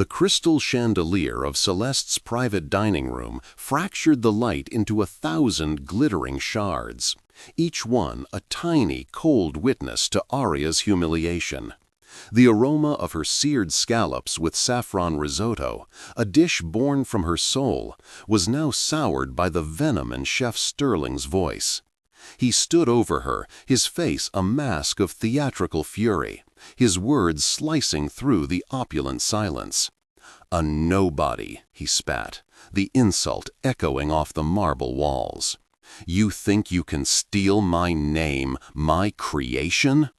The crystal chandelier of Celeste's private dining room fractured the light into 1,000 glittering shards, each one a tiny, cold witness to Aria's humiliation. The aroma of her seared scallops with saffron risotto, a dish born from her soul, was now soured by the venom in Chef Sterling's voice. He stood over her, his face a mask of theatrical fury, his words slicing through the opulent silence. "A nobody," he spat, the insult echoing off the marble walls. "You think you can steal my name, my creation?"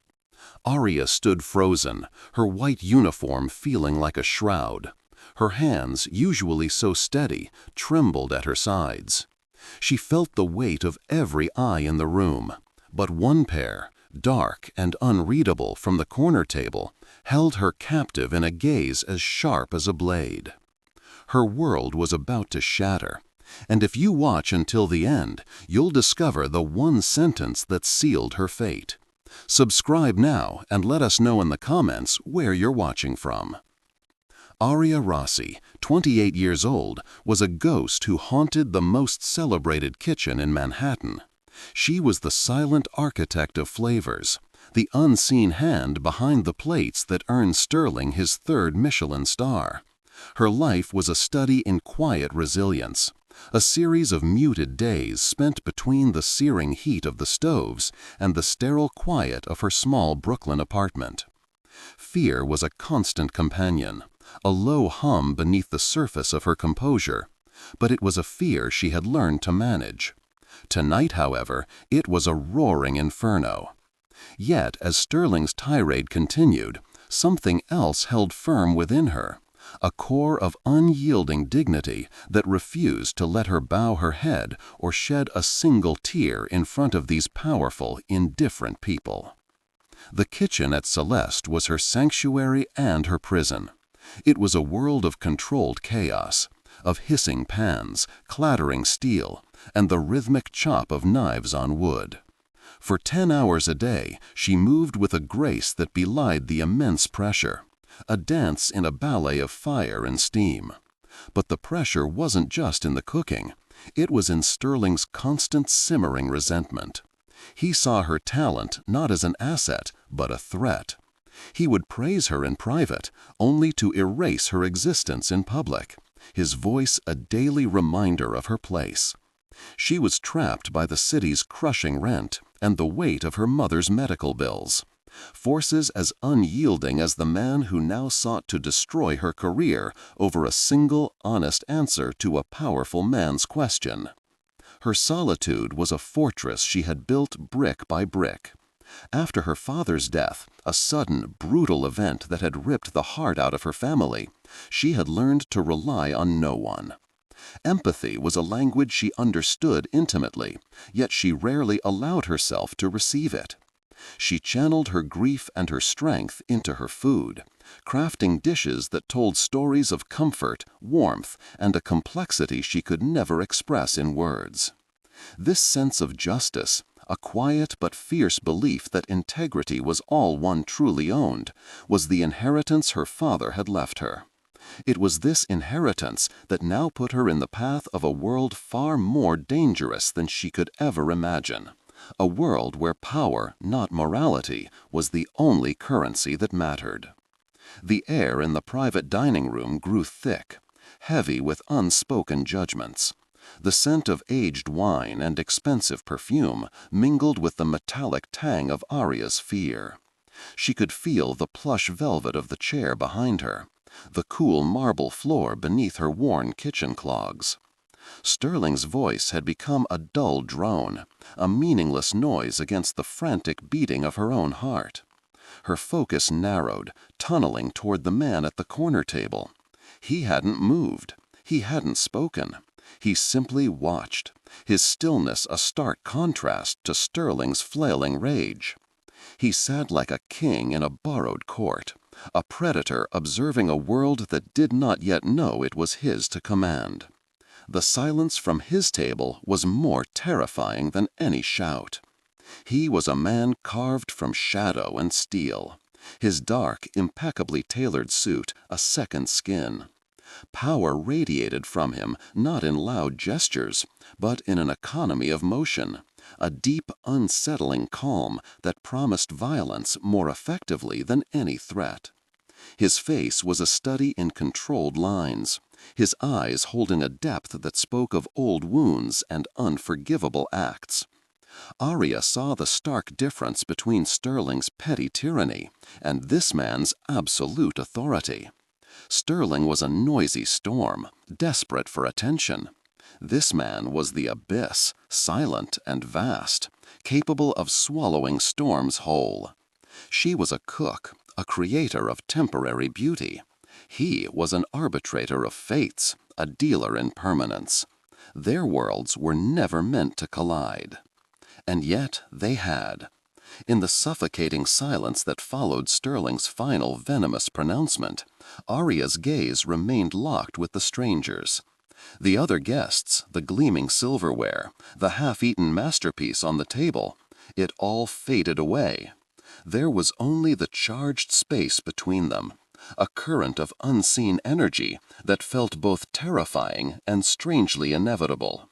Aria stood frozen, her white uniform feeling like a shroud. Her hands, usually so steady, trembled at her sides. She felt the weight of every eye in the room, but one pair, dark and unreadable from the corner table, held her captive in a gaze as sharp as a blade. Her world was about to shatter, and if you watch until the end, you'll discover the one sentence that sealed her fate. Subscribe now and let us know in the comments where you're watching from. Aria Rossi, 28 years old, was a ghost who haunted the most celebrated kitchen in Manhattan. She was the silent architect of flavors, the unseen hand behind the plates that earned Sterling his 3rd Michelin star. Her life was a study in quiet resilience, a series of muted days spent between the searing heat of the stoves and the sterile quiet of her small Brooklyn apartment. Fear was a constant companion, a low hum beneath the surface of her composure, but it was a fear she had learned to manage. Tonight, however, it was a roaring inferno. Yet, as Sterling's tirade continued, something else held firm within her, a core of unyielding dignity that refused to let her bow her head or shed a single tear in front of these powerful, indifferent people. The kitchen at Celeste was her sanctuary and her prison. It was a world of controlled chaos, of hissing pans, clattering steel, and the rhythmic chop of knives on wood. For 10 hours a day, she moved with a grace that belied the immense pressure, a dance in a ballet of fire and steam. But the pressure wasn't just in the cooking, it was in Sterling's constant simmering resentment. He saw her talent not as an asset, but a threat. He would praise her in private, only to erase her existence in public, his voice a daily reminder of her place. She was trapped by the city's crushing rent and the weight of her mother's medical bills, forces as unyielding as the man who now sought to destroy her career over a single, honest answer to a powerful man's question. Her solitude was a fortress she had built brick by brick. After her father's death, a sudden, brutal event that had ripped the heart out of her family, she had learned to rely on no one. Empathy was a language she understood intimately, yet she rarely allowed herself to receive it. She channeled her grief and her strength into her food, crafting dishes that told stories of comfort, warmth, and a complexity she could never express in words. This sense of justice, a quiet but fierce belief that integrity was all one truly owned, was the inheritance her father had left her. It was this inheritance that now put her in the path of a world far more dangerous than she could ever imagine. A world where power, not morality, was the only currency that mattered. The air in the private dining room grew thick, heavy with unspoken judgments. The scent of aged wine and expensive perfume mingled with the metallic tang of Aria's fear. She could feel the plush velvet of the chair behind her, the cool marble floor beneath her worn kitchen clogs. Sterling's voice had become a dull drone, a meaningless noise against the frantic beating of her own heart. Her focus narrowed, tunneling toward the man at the corner table. He hadn't moved. He hadn't spoken. He simply watched, his stillness a stark contrast to Sterling's flailing rage. He sat like a king in a borrowed court, a predator observing a world that did not yet know it was his to command. The silence from his table was more terrifying than any shout. He was a man carved from shadow and steel, His dark, impeccably tailored suit a second skin. Power radiated from him not in loud gestures, but in an economy of motion, a deep, unsettling calm that promised violence more effectively than any threat. His face was a study in controlled lines, his eyes holding a depth that spoke of old wounds and unforgivable acts. Arya saw the stark difference between Sterling's petty tyranny and this man's absolute authority. Sterling was a noisy storm, desperate for attention. This man was the abyss, silent and vast, capable of swallowing storms whole. She was a cook, a creator of temporary beauty. He was an arbitrator of fates, a dealer in permanence. Their worlds were never meant to collide. And yet they had. In the suffocating silence that followed Sterling's final venomous pronouncement, Arya's gaze remained locked with the strangers. The other guests, the gleaming silverware, the half-eaten masterpiece on the table, it all faded away. There was only the charged space between them, a current of unseen energy that felt both terrifying and strangely inevitable.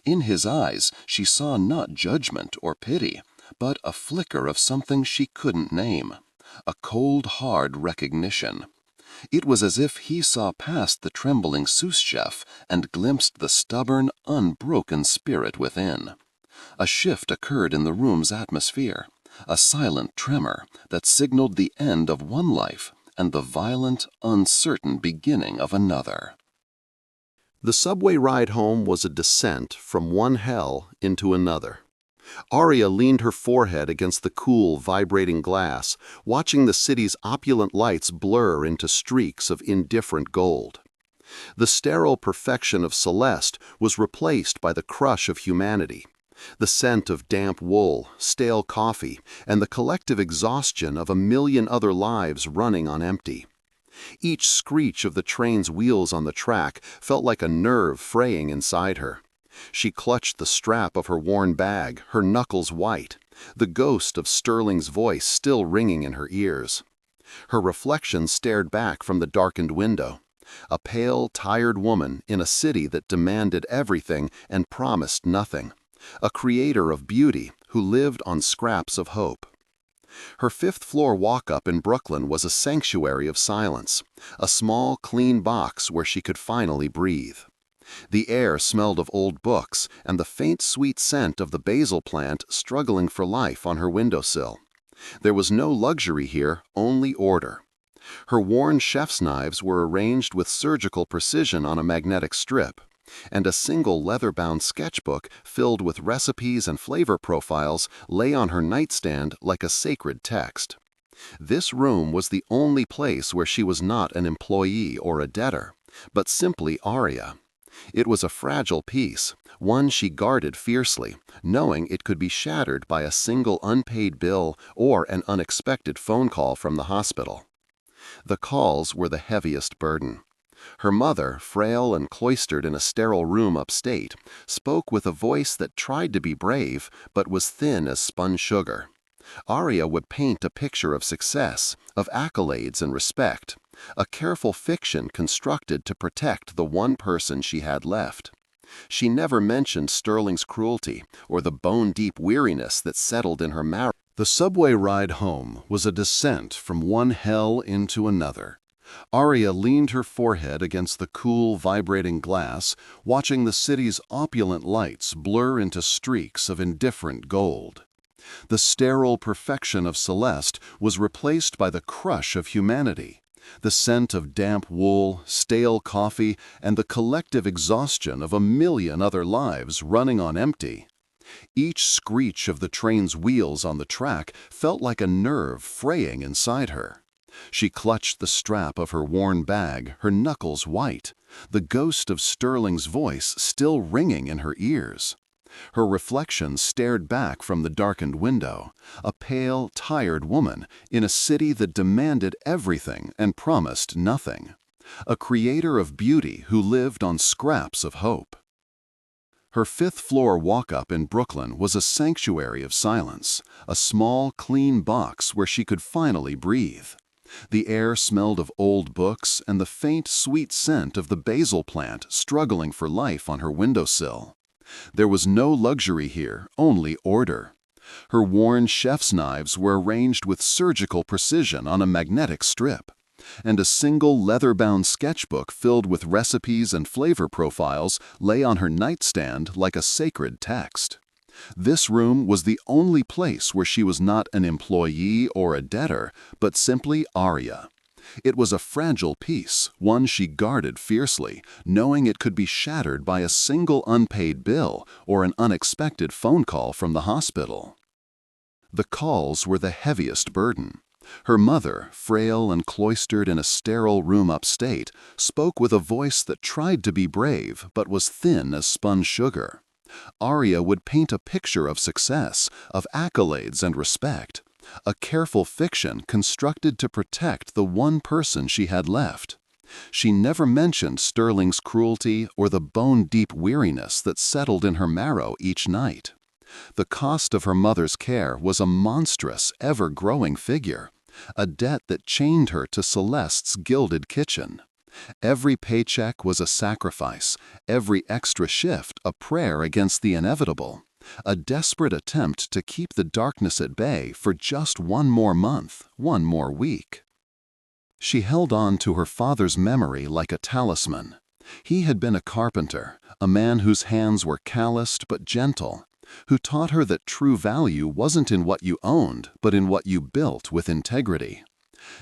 In his eyes she saw not judgment or pity, but a flicker of something she couldn't name, a cold, hard recognition. It was as if he saw past the trembling sous chef and glimpsed the stubborn, unbroken spirit within. A shift occurred in the room's atmosphere, a silent tremor that signaled the end of one life and the violent, uncertain beginning of another. The subway ride home was a descent from one hell into another. Arya leaned her forehead against the cool, vibrating glass, watching the city's opulent lights blur into streaks of indifferent gold. The sterile perfection of Celeste was replaced by the crush of humanity, the scent of damp wool, stale coffee, and the collective exhaustion of a million other lives running on empty. Each screech of the train's wheels on the track felt like a nerve fraying inside her. She clutched the strap of her worn bag, her knuckles white, the ghost of Sterling's voice still ringing in her ears. Her reflection stared back from the darkened window, a pale, tired woman in a city that demanded everything and promised nothing, a creator of beauty who lived on scraps of hope. Her fifth-floor walk-up in Brooklyn was a sanctuary of silence, a small, clean box where she could finally breathe. The air smelled of old books and the faint sweet scent of the basil plant struggling for life on her windowsill. There was no luxury here, only order. Her worn chef's knives were arranged with surgical precision on a magnetic strip, and a single leather-bound sketchbook filled with recipes and flavor profiles lay on her nightstand like a sacred text. This room was the only place where she was not an employee or a debtor, but simply Arya. It was a fragile piece, one she guarded fiercely, knowing it could be shattered by a single unpaid bill or an unexpected phone call from the hospital. The calls were the heaviest burden. Her mother, frail and cloistered in a sterile room upstate, spoke with a voice that tried to be brave but was thin as spun sugar. Arya would paint a picture of success, of accolades and respect, a careful fiction constructed to protect the one person she had left. She never mentioned Sterling's cruelty or the bone-deep weariness that settled in her marrow. The subway ride home was a descent from one hell into another. Arya leaned her forehead against the cool, vibrating glass, watching the city's opulent lights blur into streaks of indifferent gold. The sterile perfection of Celeste was replaced by the crush of humanity, the scent of damp wool, stale coffee, and the collective exhaustion of a million other lives running on empty. Each screech of the train's wheels on the track felt like a nerve fraying inside her. She clutched the strap of her worn bag, her knuckles white, the ghost of Sterling's voice still ringing in her ears. Her reflection stared back from the darkened window, a pale, tired woman in a city that demanded everything and promised nothing, a creator of beauty who lived on scraps of hope. Her fifth-floor walk-up in Brooklyn was a sanctuary of silence, a small, clean box where she could finally breathe. The air smelled of old books and the faint, sweet scent of the basil plant struggling for life on her windowsill. There was no luxury here, only order. Her worn chef's knives were arranged with surgical precision on a magnetic strip, and a single leather-bound sketchbook filled with recipes and flavor profiles lay on her nightstand like a sacred text. This room was the only place where she was not an employee or a debtor, but simply Aria. It was a fragile piece, one she guarded fiercely, knowing it could be shattered by a single unpaid bill or an unexpected phone call from the hospital. The calls were the heaviest burden. Her mother, frail and cloistered in a sterile room upstate, spoke with a voice that tried to be brave but was thin as spun sugar. Aria would paint a picture of success, of accolades and respect, a careful fiction constructed to protect the one person she had left. She never mentioned Sterling's cruelty or the bone-deep weariness that settled in her marrow each night. The cost of her mother's care was a monstrous, ever-growing figure, a debt that chained her to Celeste's gilded kitchen. Every paycheck was a sacrifice, every extra shift a prayer against the inevitable, a desperate attempt to keep the darkness at bay for just one more month, one more week. She held on to her father's memory like a talisman. He had been a carpenter, a man whose hands were calloused but gentle, who taught her that true value wasn't in what you owned, but in what you built with integrity.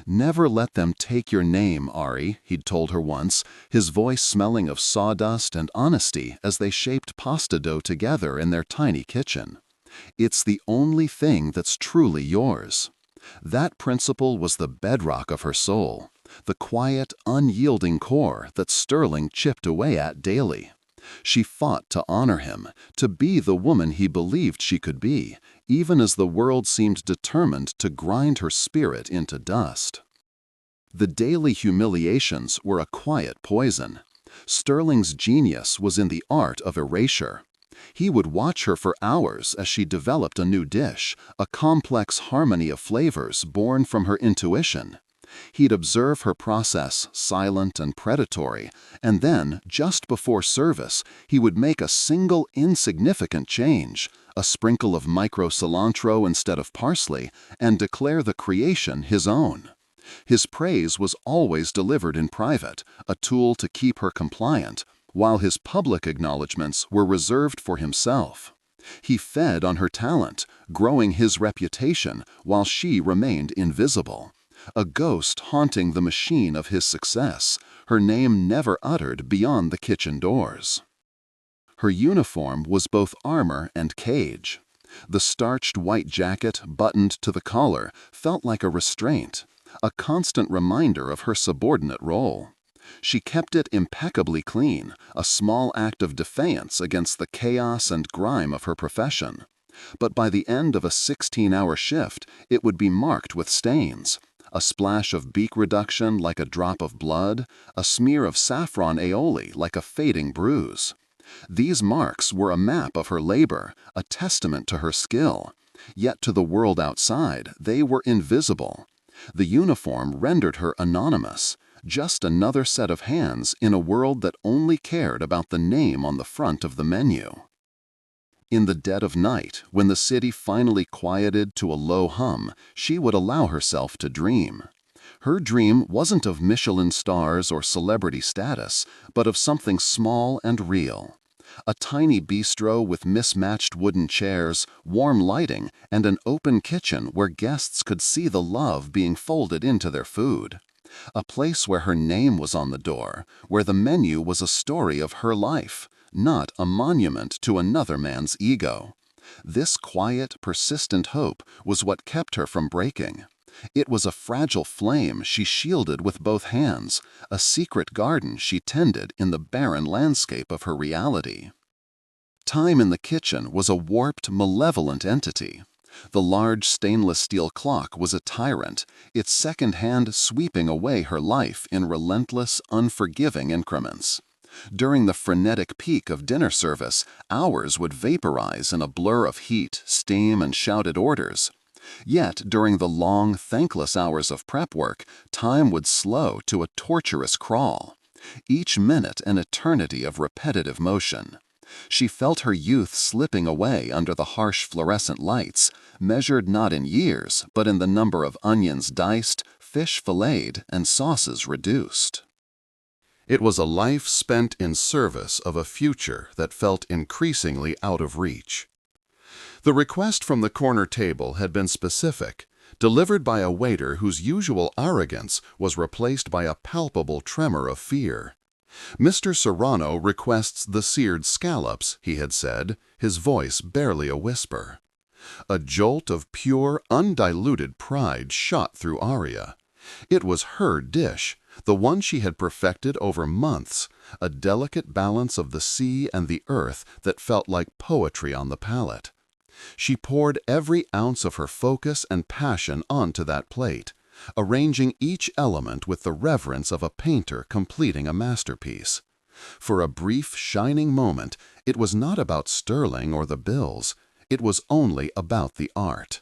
"Never let them take your name, Ari," he'd told her once, his voice smelling of sawdust and honesty as they shaped pasta dough together in their tiny kitchen. "It's the only thing that's truly yours." That principle was the bedrock of her soul, the quiet, unyielding core that Sterling chipped away at daily. She fought to honor him, to be the woman he believed she could be, even as the world seemed determined to grind her spirit into dust. The daily humiliations were a quiet poison. Sterling's genius was in the art of erasure. He would watch her for hours as she developed a new dish, a complex harmony of flavors born from her intuition. He'd observe her process, silent and predatory, and then, just before service, he would make a single insignificant change, a sprinkle of micro-cilantro instead of parsley, and declare the creation his own. His praise was always delivered in private, a tool to keep her compliant, while his public acknowledgments were reserved for himself. He fed on her talent, growing his reputation while she remained invisible. A ghost haunting the machine of his success, her name never uttered beyond the kitchen doors. Her uniform was both armor and cage. The starched white jacket, buttoned to the collar, felt like a restraint, a constant reminder of her subordinate role. She kept it impeccably clean, a small act of defiance against the chaos and grime of her profession. But by the end of a 16-hour shift, it would be marked with stains. A splash of beak reduction like a drop of blood, a smear of saffron aioli like a fading bruise. These marks were a map of her labor, a testament to her skill. Yet to the world outside, they were invisible. The uniform rendered her anonymous, just another set of hands in a world that only cared about the name on the front of the menu. In the dead of night, when the city finally quieted to a low hum, she would allow herself to dream. Her dream wasn't of Michelin stars or celebrity status, but of something small and real. A tiny bistro with mismatched wooden chairs, warm lighting, and an open kitchen where guests could see the love being folded into their food. A place where her name was on the door, where the menu was a story of her life, not a monument to another man's ego. This quiet, persistent hope was what kept her from breaking. It was a fragile flame she shielded with both hands, a secret garden she tended in the barren landscape of her reality. Time in the kitchen was a warped, malevolent entity. The large stainless steel clock was a tyrant, its second hand sweeping away her life in relentless, unforgiving increments. During the frenetic peak of dinner service, hours would vaporize in a blur of heat, steam, and shouted orders. Yet, during the long, thankless hours of prep work, time would slow to a torturous crawl. Each minute an eternity of repetitive motion. She felt her youth slipping away under the harsh fluorescent lights, measured not in years, but in the number of onions diced, fish filleted, and sauces reduced. It was a life spent in service of a future that felt increasingly out of reach. The request from the corner table had been specific, delivered by a waiter whose usual arrogance was replaced by a palpable tremor of fear. "Mr. Serrano requests the seared scallops," he had said, his voice barely a whisper. A jolt of pure, undiluted pride shot through Arya. It was her dish, the one she had perfected over months, a delicate balance of the sea and the earth that felt like poetry on the palate. She poured every ounce of her focus and passion onto that plate, arranging each element with the reverence of a painter completing a masterpiece. For a brief, shining moment, it was not about Sterling or the bills. It was only about the art.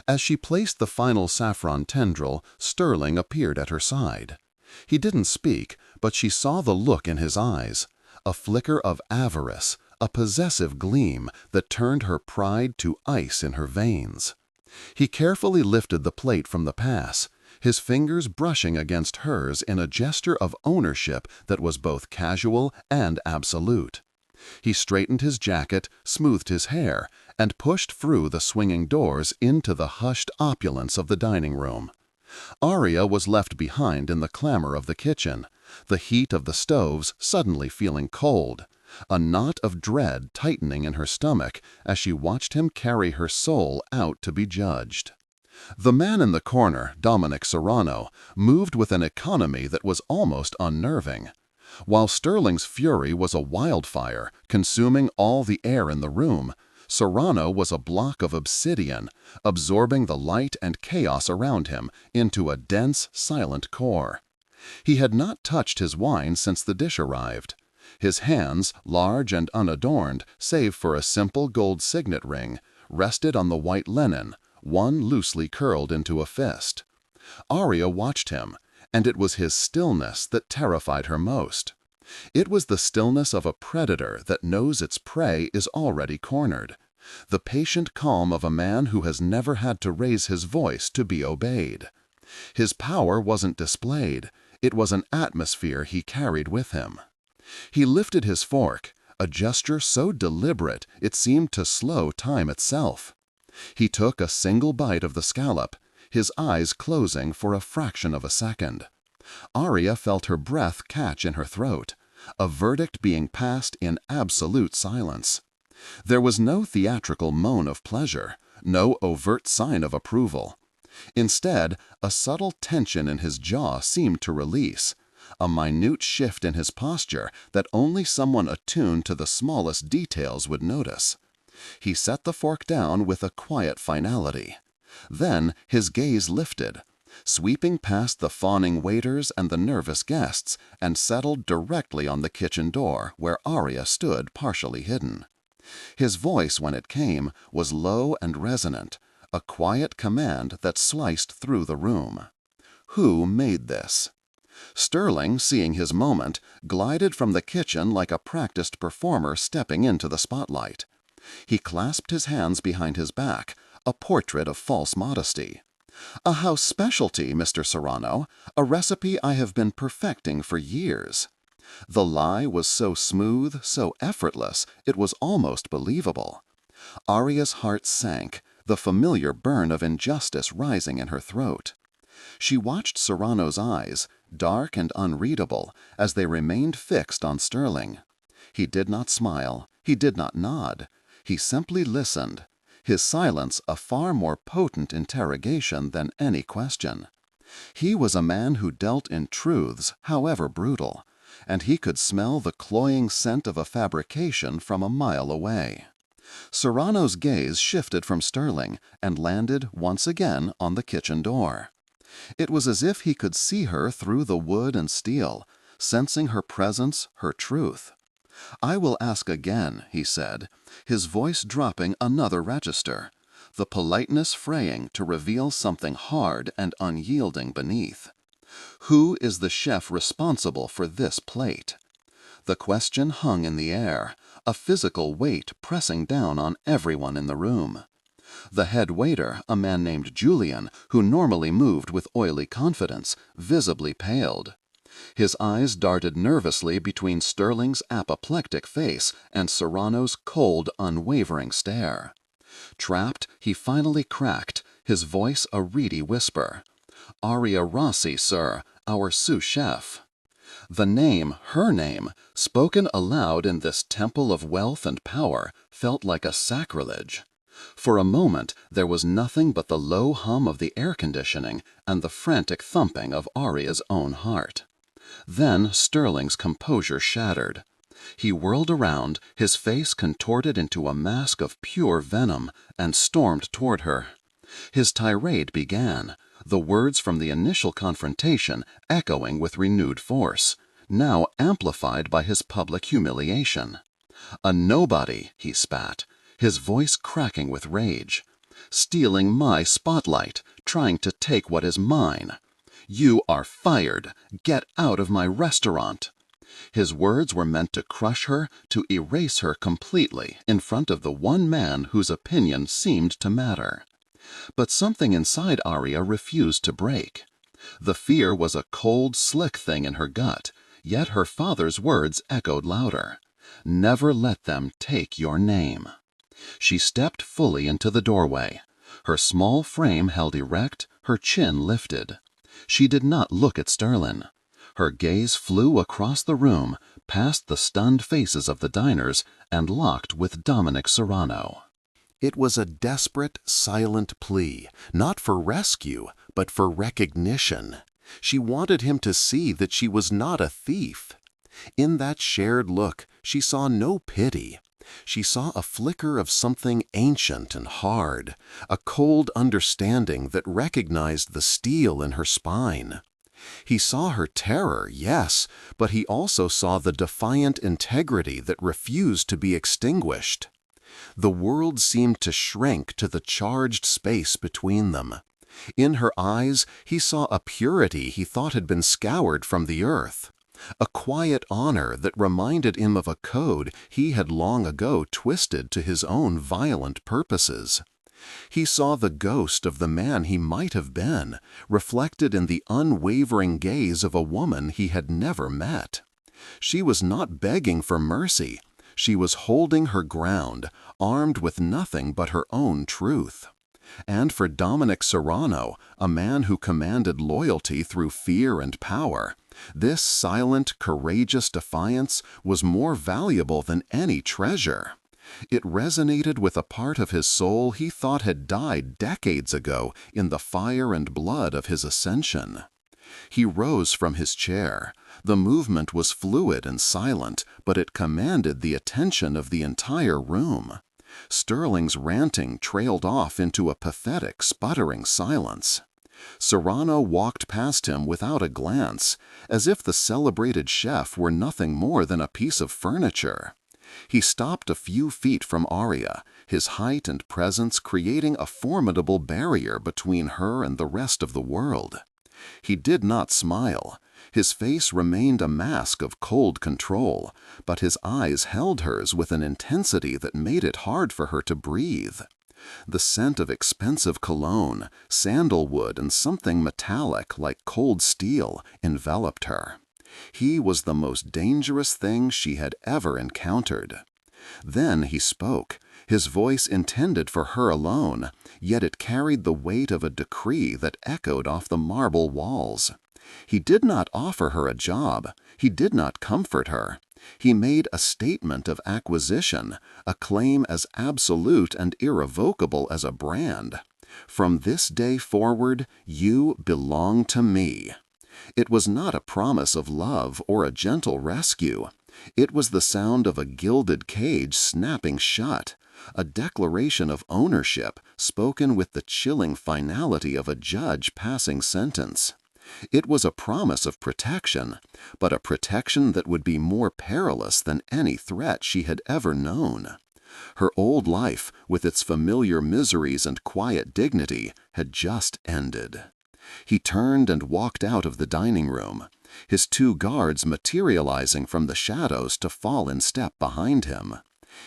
As she placed the final saffron tendril, Sterling appeared at her side. He didn't speak, but she saw the look in his eyes, a flicker of avarice, a possessive gleam that turned her pride to ice in her veins. He carefully lifted the plate from the pass, his fingers brushing against hers in a gesture of ownership that was both casual and absolute. He straightened his jacket, smoothed his hair, and pushed through the swinging doors into the hushed opulence of the dining room. Arya was left behind in the clamor of the kitchen, the heat of the stoves suddenly feeling cold, a knot of dread tightening in her stomach as she watched him carry her soul out to be judged. The man in the corner, Dominic Serrano, moved with an economy that was almost unnerving. While Sterling's fury was a wildfire, consuming all the air in the room, Serrano was a block of obsidian, absorbing the light and chaos around him into a dense, silent core. He had not touched his wine since the dish arrived. His hands, large and unadorned, save for a simple gold signet ring, rested on the white linen, one loosely curled into a fist. Arya watched him, and it was his stillness that terrified her most. It was the stillness of a predator that knows its prey is already cornered, the patient calm of a man who has never had to raise his voice to be obeyed. His power wasn't displayed, it was an atmosphere he carried with him. He lifted his fork, a gesture so deliberate it seemed to slow time itself. He took a single bite of the scallop, his eyes closing for a fraction of a second. Arya felt her breath catch in her throat, a verdict being passed in absolute silence. There was no theatrical moan of pleasure, no overt sign of approval. Instead, a subtle tension in his jaw seemed to release, a minute shift in his posture that only someone attuned to the smallest details would notice. He set the fork down with a quiet finality. Then his gaze lifted, sweeping past the fawning waiters and the nervous guests, and settled directly on the kitchen door where Arya stood partially hidden. His voice, when it came, was low and resonant, a quiet command that sliced through the room. Who made this? Sterling, seeing his moment, glided from the kitchen like a practiced performer stepping into the spotlight. He clasped his hands behind his back, a portrait of false modesty. "A house specialty, Mr. Serrano, a recipe I have been perfecting for years." The lie was so smooth, so effortless, it was almost believable. Arya's heart sank, the familiar burn of injustice rising in her throat. She watched Serrano's eyes, dark and unreadable, as they remained fixed on Sterling. He did not smile, he did not nod. He simply listened, his silence a far more potent interrogation than any question. He was a man who dealt in truths, however brutal, and he could smell the cloying scent of a fabrication from a mile away. Serrano's gaze shifted from Sterling and landed once again on the kitchen door. It was as if he could see her through the wood and steel, sensing her presence, her truth. "I will ask again," he said, his voice dropping another register, the politeness fraying to reveal something hard and unyielding beneath. "Who is the chef responsible for this plate?" The question hung in the air, a physical weight pressing down on everyone in the room. The head waiter, a man named Julian, who normally moved with oily confidence, visibly paled. His eyes darted nervously between Sterling's apoplectic face and Serrano's cold, unwavering stare. Trapped, he finally cracked, his voice a reedy whisper. "Aria Rossi, sir, our sous chef." The name, her name, spoken aloud in this temple of wealth and power, felt like a sacrilege. For a moment there was nothing but the low hum of the air conditioning and the frantic thumping of Aria's own heart. Then Sterling's composure shattered. He whirled around, his face contorted into a mask of pure venom, and stormed toward her. His tirade began, the words from the initial confrontation echoing with renewed force, now amplified by his public humiliation. "A nobody," he spat, his voice cracking with rage. "Stealing my spotlight, trying to take what is mine. You are fired. Get out of my restaurant." His words were meant to crush her, to erase her completely in front of the one man whose opinion seemed to matter. But something inside Aria refused to break. The fear was a cold, slick thing in her gut, yet her father's words echoed louder. "Never let them take your name." She stepped fully into the doorway. Her small frame held erect, her chin lifted. She did not look at Sterling. Her gaze flew across the room, past the stunned faces of the diners, and locked with Dominic Serrano. It was a desperate, silent plea, not for rescue, but for recognition. She wanted him to see that she was not a thief. In that shared look, she saw no pity. She saw a flicker of something ancient and hard, a cold understanding that recognized the steel in her spine. He saw her terror, yes, but he also saw the defiant integrity that refused to be extinguished. The world seemed to shrink to the charged space between them. In her eyes, he saw a purity he thought had been scoured from the earth, a quiet honor that reminded him of a code he had long ago twisted to his own violent purposes. He saw the ghost of the man he might have been, reflected in the unwavering gaze of a woman he had never met. She was not begging for mercy. She was holding her ground, armed with nothing but her own truth. And for Dominic Serrano, a man who commanded loyalty through fear and power, this silent, courageous defiance was more valuable than any treasure. It resonated with a part of his soul he thought had died decades ago in the fire and blood of his ascension. He rose from his chair. The movement was fluid and silent, but it commanded the attention of the entire room. Sterling's ranting trailed off into a pathetic, sputtering silence. Serrano walked past him without a glance, as if the celebrated chef were nothing more than a piece of furniture. He stopped a few feet from Aria, his height and presence creating a formidable barrier between her and the rest of the world. He did not smile. His face remained a mask of cold control, but his eyes held hers with an intensity that made it hard for her to breathe. The scent of expensive cologne, sandalwood, and something metallic like cold steel enveloped her. He was the most dangerous thing she had ever encountered. Then he spoke, his voice intended for her alone, yet it carried the weight of a decree that echoed off the marble walls. He did not offer her a job. He did not comfort her. He made a statement of acquisition, a claim as absolute and irrevocable as a brand. From this day forward, you belong to me. It was not a promise of love or a gentle rescue. It was the sound of a gilded cage snapping shut, a declaration of ownership spoken with the chilling finality of a judge passing sentence. It was a promise of protection, but a protection that would be more perilous than any threat she had ever known. Her old life, with its familiar miseries and quiet dignity, had just ended. He turned and walked out of the dining room, his two guards materializing from the shadows to fall in step behind him.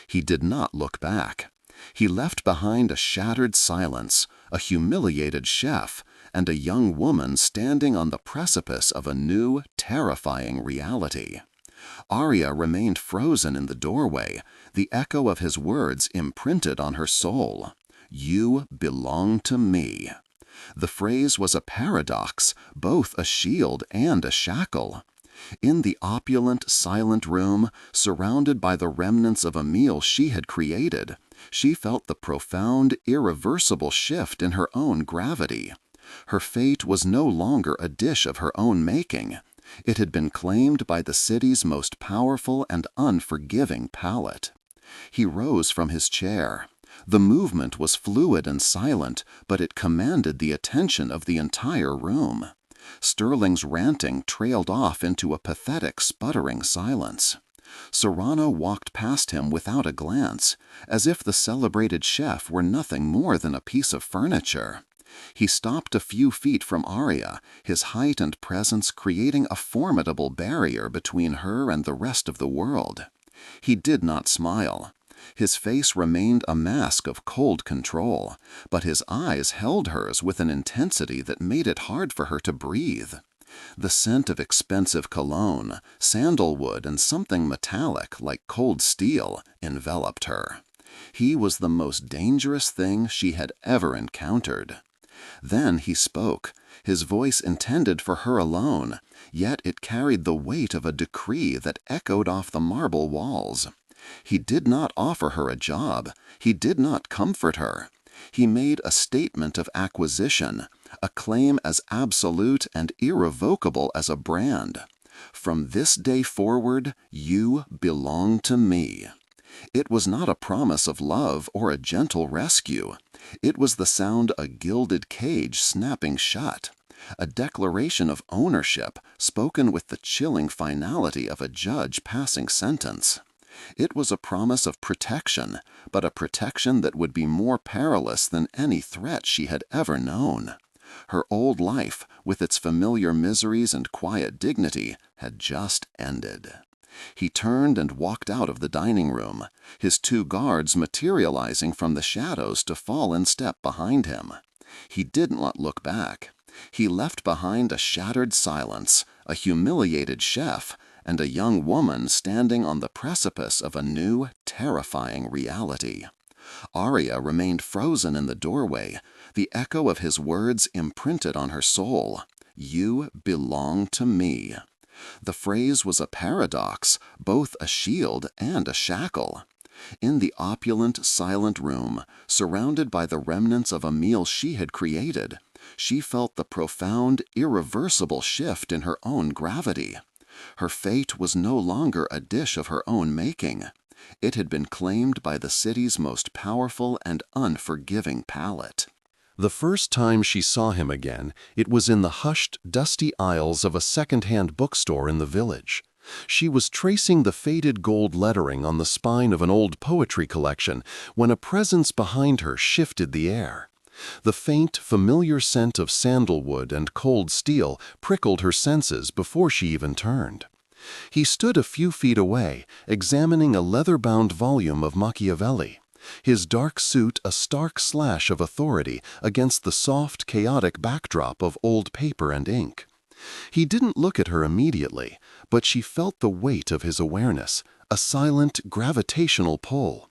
He did not look back. He left behind a shattered silence, a humiliated chef, and a young woman standing on the precipice of a new, terrifying reality. Arya remained frozen in the doorway, the echo of his words imprinted on her soul. "You belong to me." The phrase was a paradox, both a shield and a shackle. In the opulent, silent room, surrounded by the remnants of a meal she had created, she felt the profound, irreversible shift in her own gravity. Her fate was no longer a dish of her own making. It had been claimed by the city's most powerful and unforgiving palate. He rose from his chair. The movement was fluid and silent, but it commanded the attention of the entire room. Sterling's ranting trailed off into a pathetic, sputtering silence. Serrano walked past him without a glance, as if the celebrated chef were nothing more than a piece of furniture. He stopped a few feet from Arya, his height and presence creating a formidable barrier between her and the rest of the world. He did not smile. His face remained a mask of cold control, but his eyes held hers with an intensity that made it hard for her to breathe. The scent of expensive cologne, sandalwood, and something metallic like cold steel enveloped her. He was the most dangerous thing she had ever encountered. Then he spoke, his voice intended for her alone, yet it carried the weight of a decree that echoed off the marble walls. He did not offer her a job. He did not comfort her. He made a statement of acquisition, a claim as absolute and irrevocable as a brand. From this day forward, you belong to me. It was not a promise of love or a gentle rescue. It was the sound a gilded cage snapping shut, a declaration of ownership spoken with the chilling finality of a judge passing sentence. It was a promise of protection, but a protection that would be more perilous than any threat she had ever known. Her old life, with its familiar miseries and quiet dignity, had just ended. He turned and walked out of the dining room, his two guards materializing from the shadows to fall in step behind him. He did not look back. He left behind a shattered silence, a humiliated chef, and a young woman standing on the precipice of a new, terrifying reality. Arya remained frozen in the doorway, the echo of his words imprinted on her soul. "You belong to me." The phrase was a paradox, both a shield and a shackle. In the opulent, silent room, surrounded by the remnants of a meal she had created, she felt the profound, irreversible shift in her own gravity. Her fate was no longer a dish of her own making. It had been claimed by the city's most powerful and unforgiving palate. The first time she saw him again, it was in the hushed, dusty aisles of a second-hand bookstore in the village. She was tracing the faded gold lettering on the spine of an old poetry collection when a presence behind her shifted the air. The faint, familiar scent of sandalwood and cold steel prickled her senses before she even turned. He stood a few feet away, examining a leather-bound volume of Machiavelli, his dark suit a stark slash of authority against the soft, chaotic backdrop of old paper and ink. He didn't look at her immediately, but she felt the weight of his awareness, a silent, gravitational pull.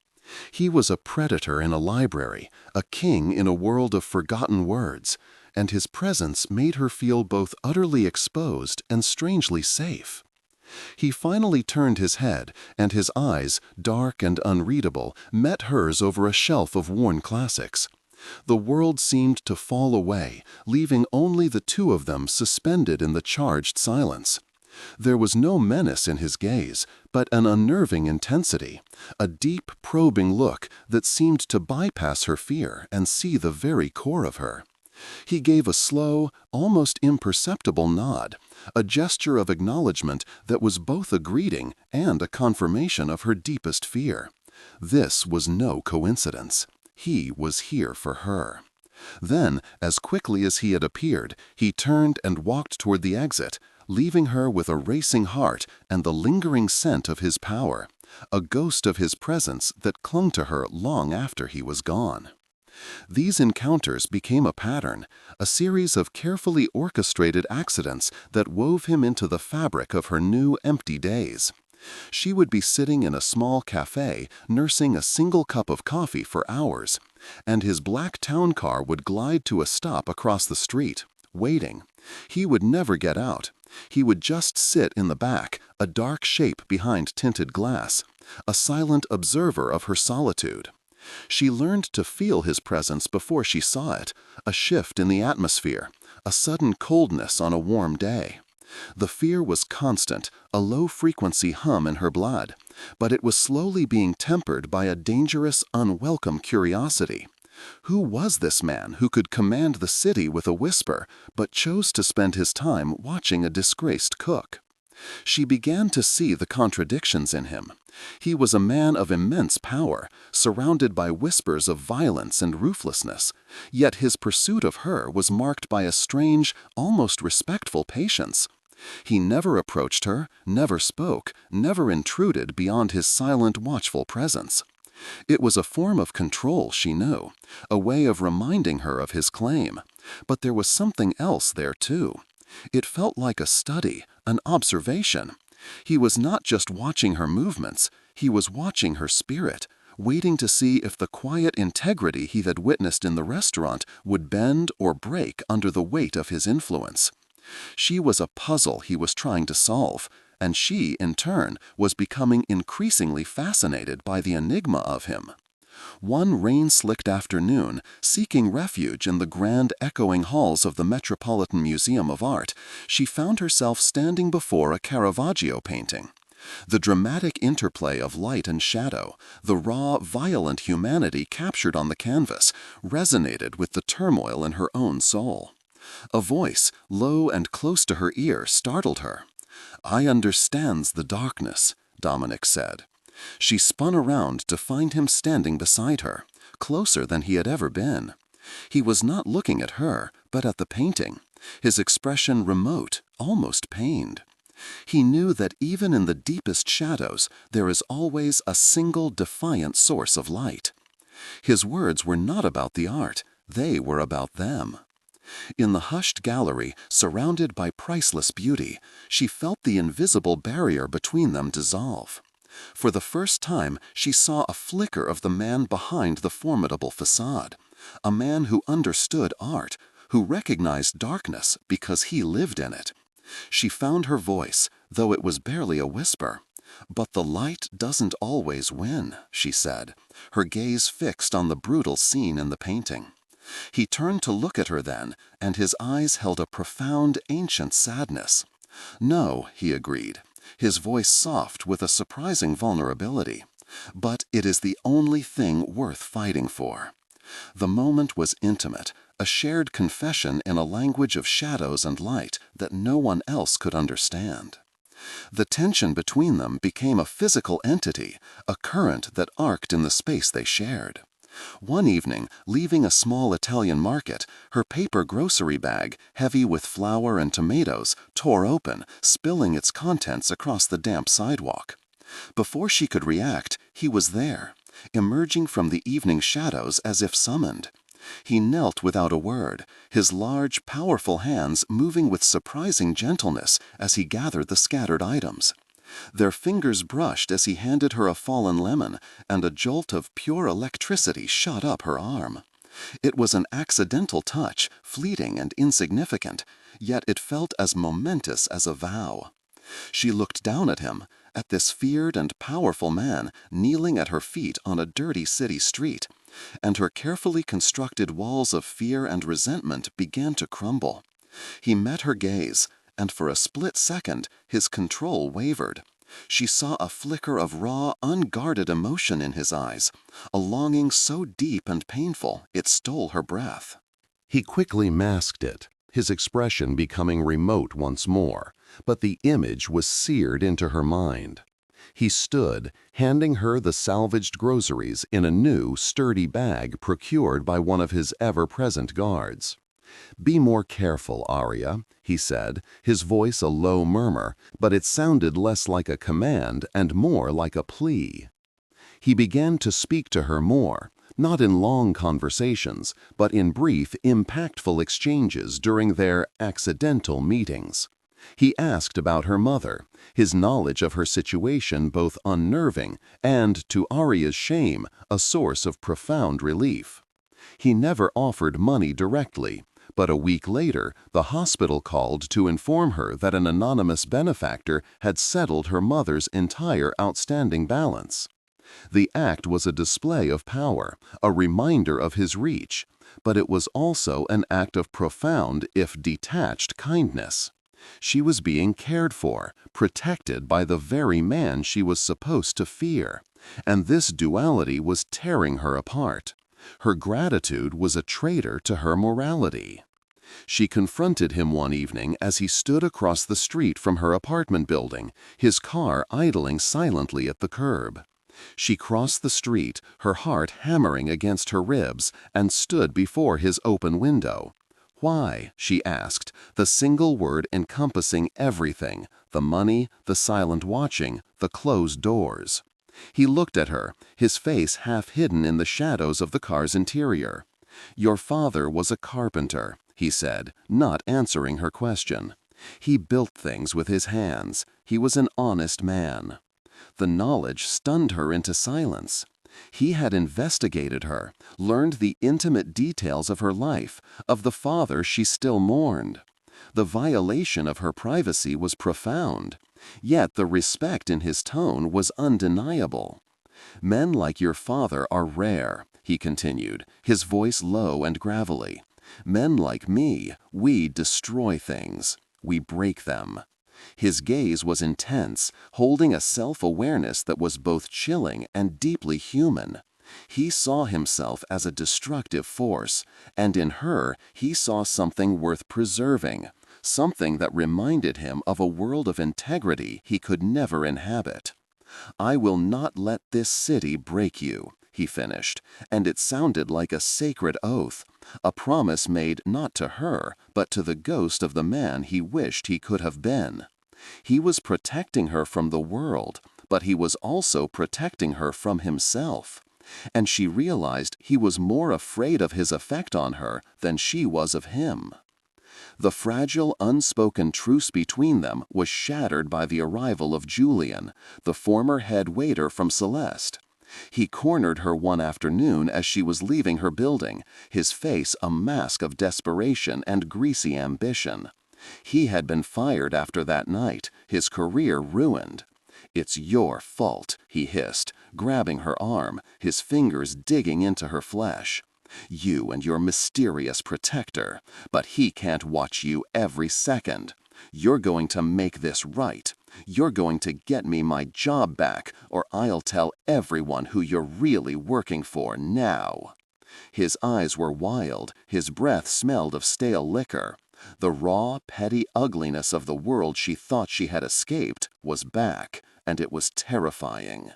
He was a predator in a library, a king in a world of forgotten words, and his presence made her feel both utterly exposed and strangely safe. He finally turned his head, and his eyes, dark and unreadable, met hers over a shelf of worn classics. The world seemed to fall away, leaving only the two of them suspended in the charged silence. There was no menace in his gaze, but an unnerving intensity, a deep, probing look that seemed to bypass her fear and see the very core of her. He gave a slow, almost imperceptible nod, a gesture of acknowledgement that was both a greeting and a confirmation of her deepest fear. This was no coincidence. He was here for her. Then, as quickly as he had appeared, he turned and walked toward the exit, leaving her with a racing heart and the lingering scent of his power, a ghost of his presence that clung to her long after he was gone. These encounters became a pattern, a series of carefully orchestrated accidents that wove him into the fabric of her new empty days. She would be sitting in a small cafe, nursing a single cup of coffee for hours, and his black town car would glide to a stop across the street, waiting. He would never get out. He would just sit in the back, a dark shape behind tinted glass, a silent observer of her solitude. She learned to feel his presence before she saw it, a shift in the atmosphere, a sudden coldness on a warm day. The fear was constant, a low-frequency hum in her blood, but it was slowly being tempered by a dangerous, unwelcome curiosity. Who was this man who could command the city with a whisper, but chose to spend his time watching a disgraced cook? She began to see the contradictions in him. He was a man of immense power, surrounded by whispers of violence and ruthlessness, yet his pursuit of her was marked by a strange, almost respectful patience. He never approached her, never spoke, never intruded beyond his silent, watchful presence. It was a form of control, she knew, a way of reminding her of his claim. But there was something else there, too. It felt like a study, an observation. He was not just watching her movements, he was watching her spirit, waiting to see if the quiet integrity he had witnessed in the restaurant would bend or break under the weight of his influence. She was a puzzle he was trying to solve, and she, in turn, was becoming increasingly fascinated by the enigma of him. One rain-slicked afternoon, seeking refuge in the grand echoing halls of the Metropolitan Museum of Art, she found herself standing before a Caravaggio painting. The dramatic interplay of light and shadow, the raw, violent humanity captured on the canvas, resonated with the turmoil in her own soul. A voice, low and close to her ear, startled her. "I understands the darkness," Dominic said. She spun around to find him standing beside her, closer than he had ever been. He was not looking at her, but at the painting, his expression remote, almost pained. He knew that even in the deepest shadows, there is always a single defiant source of light. His words were not about the art, they were about them. In the hushed gallery, surrounded by priceless beauty, she felt the invisible barrier between them dissolve. For the first time, she saw a flicker of the man behind the formidable facade, a man who understood art, who recognized darkness because he lived in it. She found her voice, though it was barely a whisper. "But the light doesn't always win," she said, her gaze fixed on the brutal scene in the painting. He turned to look at her then, and his eyes held a profound, ancient sadness. "No," he agreed, his voice soft with a surprising vulnerability. "But it is the only thing worth fighting for." The moment was intimate, a shared confession in a language of shadows and light that no one else could understand. The tension between them became a physical entity, a current that arced in the space they shared. One evening, leaving a small Italian market, her paper grocery bag, heavy with flour and tomatoes, tore open, spilling its contents across the damp sidewalk. Before she could react, he was there, emerging from the evening shadows as if summoned. He knelt without a word, his large, powerful hands moving with surprising gentleness as he gathered the scattered items. Their fingers brushed as he handed her a fallen lemon, and a jolt of pure electricity shot up her arm. It was an accidental touch, fleeting and insignificant, yet it felt as momentous as a vow. She looked down at him, at this feared and powerful man kneeling at her feet on a dirty city street, and her carefully constructed walls of fear and resentment began to crumble. He met her gaze, and for a split second his control wavered. She saw a flicker of raw, unguarded emotion in his eyes, a longing so deep and painful it stole her breath. He quickly masked it, his expression becoming remote once more, but the image was seared into her mind. He stood, handing her the salvaged groceries in a new, sturdy bag procured by one of his ever-present guards. "Be more careful, Arya," he said, his voice a low murmur, but it sounded less like a command and more like a plea. He began to speak to her more, not in long conversations, but in brief, impactful exchanges during their accidental meetings. He asked about her mother, his knowledge of her situation both unnerving and, to Arya's shame, a source of profound relief. He never offered money directly, but a week later, the hospital called to inform her that an anonymous benefactor had settled her mother's entire outstanding balance. The act was a display of power, a reminder of his reach, but it was also an act of profound, if detached, kindness. She was being cared for, protected by the very man she was supposed to fear, and this duality was tearing her apart. Her gratitude was a traitor to her morality. She confronted him one evening as he stood across the street from her apartment building, his car idling silently at the curb. She crossed the street, her heart hammering against her ribs, and stood before his open window. "Why?" she asked, the single word encompassing everything, the money, the silent watching, the closed doors. He looked at her, his face half hidden in the shadows of the car's interior. "Your father was a carpenter," he said, not answering her question. "He built things with his hands. He was an honest man." The knowledge stunned her into silence. He had investigated her, learned the intimate details of her life, of the father she still mourned. The violation of her privacy was profound, yet the respect in his tone was undeniable. "Men like your father are rare," he continued, his voice low and gravelly. "Men like me, we destroy things. We break them." His gaze was intense, holding a self-awareness that was both chilling and deeply human. He saw himself as a destructive force, and in her he saw something worth preserving, something that reminded him of a world of integrity he could never inhabit. "I will not let this city break you," he finished, and it sounded like a sacred oath, a promise made not to her, but to the ghost of the man he wished he could have been. He was protecting her from the world, but he was also protecting her from himself. And she realized he was more afraid of his effect on her than she was of him. The fragile, unspoken truce between them was shattered by the arrival of Julian, the former head waiter from Celeste. He cornered her one afternoon as she was leaving her building, his face a mask of desperation and greasy ambition. He had been fired after that night, his career ruined. "It's your fault," he hissed, grabbing her arm, his fingers digging into her flesh. "You and your mysterious protector, but he can't watch you every second. You're going to make this right. You're going to get me my job back, or I'll tell everyone who you're really working for now." His eyes were wild, his breath smelled of stale liquor. The raw, petty ugliness of the world she thought she had escaped was back, and it was terrifying.